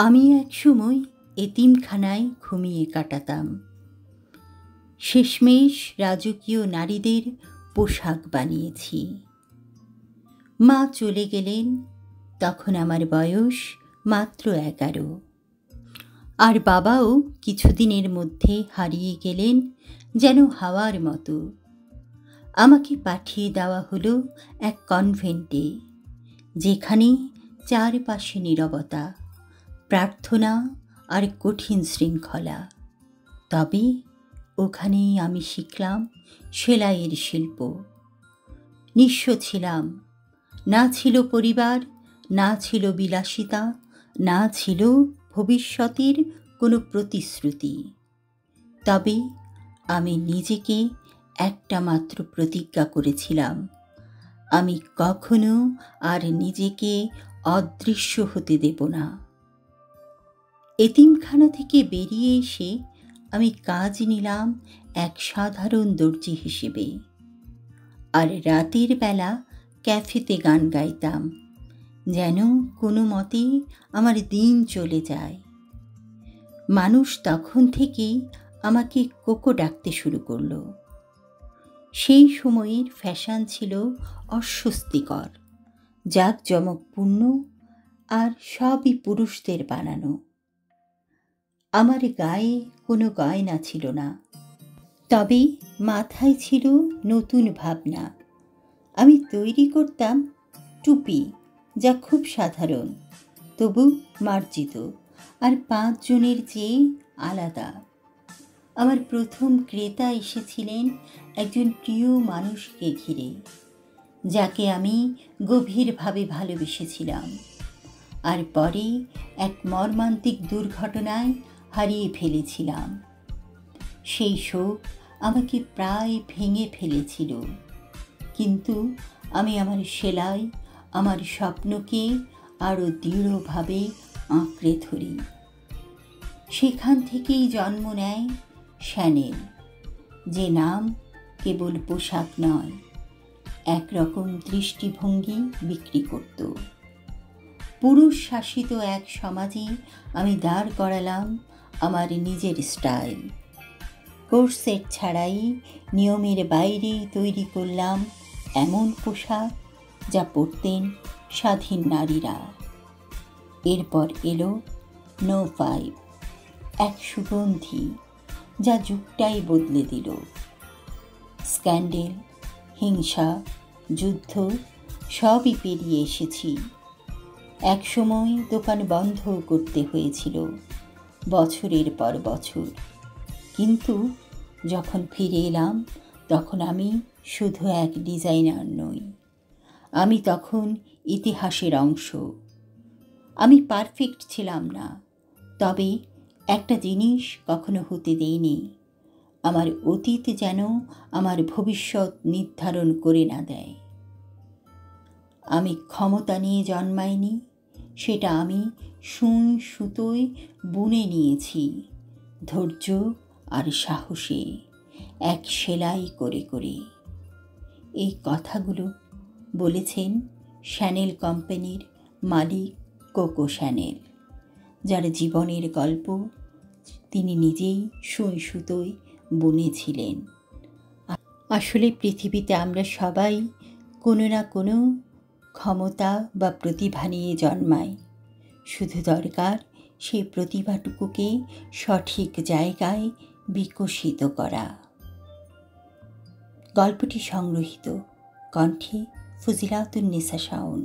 আমি একসময় এতিমখানায় ঘুমিয়ে কাটাতাম। শেষমেশ রাজকীয় নারীদের পোশাক বানিয়েছি। মা চলে গেলেন, তখন আমার বয়স মাত্র 11। আর বাবাও কিছুদিনের মধ্যে হারিয়ে গেলেন যেন হাওয়ার মতো। আমাকে পাঠিয়ে দেওয়া হলো এক কনভেন্টে, যেখানে চারপাশে নীরবতা, প্রার্থনা আর কঠিন শৃঙ্খলা। তবে ওখানেই আমি শিখলাম সেলাইয়ের শিল্প। নিঃস্ব ছিলাম, না ছিল পরিবার, না ছিল বিলাসিতা, না ছিল ভবিষ্যতের কোনো প্রতিশ্রুতি। তবে আমি নিজেকে একটা মাত্র প্রতিজ্ঞা করেছিলাম, আমি কখনো আর নিজেকে অদৃশ্য হতে দেব না। এতিমখানা থেকে বেরিয়ে এসে আমি কাজ নিলাম এক সাধারণ দর্জি হিসেবে। আর রাতের বেলা ক্যাফেতে গান গাইতাম, যেন কোনো মতে আমার দিন চলে যায়। মানুষ তখন থেকেই আমাকে কোকো ডাকতে শুরু করলো। সেই সময়ের ফ্যাশন ছিল অস্বস্তিকর, জাঁকজমকপূর্ণ, আর সবই পুরুষদের বানানো। আমার গায়ে কোনো গয়না ছিল না, তবে মাথায় ছিল নতুন ভাবনা। আমি তৈরি করতাম টুপি, যা খুব সাধারণ, তবু মার্জিত আর 5 জনের চেয়ে আলাদা। আমার প্রথম ক্রেতা এসেছিলেন একজন প্রিয় মানুষকে ঘিরে, যাকে আমি গভীরভাবে ভালোবেসেছিলাম, আর পরে এক মর্মান্তিক দুর্ঘটনায় হারিয়ে ফেলেছিলাম। সেই শোক আমাকে প্রায় ভেঙে ফেলেছিল, কিন্তু আমি আমার সেলাই, আমার স্বপ্নকে আরও দৃঢ়ভাবে আঁকড়ে ধরি। সেখান থেকেই জন্ম নেয় শ্যানেল, যে নাম কেবল পোশাক নয়, একরকম দৃষ্টিভঙ্গি বিক্রি করত। পুরুষ শাসিত এক সমাজে আমি দাঁড় করালাম আমার নিজের স্টাইল। কোর্সেট ছাড়াই, নিয়মের বাইরেই তৈরি করলাম এমন পোশাক যা পরতেন স্বাধীন নারীরা। এরপর এলো No 5, এক সুগন্ধি যা যুগটাই বদলে দিল। স্ক্যান্ডেল, হিংসা, যুদ্ধ সবই পেরিয়ে এসেছি। একসময় দোকান বন্ধ করতে হয়েছিল, বছরের পর বছর। কিন্তু যখন ফিরে এলাম, তখন আমি শুধু এক ডিজাইনার নই, আমি তখন ইতিহাসের অংশ। আমি পারফেক্ট ছিলাম না, তবে একটা জিনিস কখনো হতে দেইনি, আমার অতীত যেন আমার ভবিষ্যৎ নির্ধারণ করে না দেয়। আমি ক্ষমতা নিয়ে জন্মাইনি, সেটা আমি সুই সুতোয় বুনে নিয়েছি, ধৈর্য আর সাহসে, এক সেলাই করে করে। এই কথাগুলো বলেছেন শ্যানেল কোম্পানির মালিক কোকো শ্যানেল, যার জীবনের গল্প তিনি নিজেই সুই সুতোয় বুনেছিলেন। আসলে পৃথিবীতে আমরা সবাই কোনো না কোনো ক্ষমতা বা প্রতিভা নিয়ে জন্মাই, শুধু দরকার সেই প্রতিভাটুকুকে সঠিক জায়গায় বিকশিত করা। গল্পটি সংগৃহীত, কণ্ঠে ফজিলাতুন্নেসা শাওন।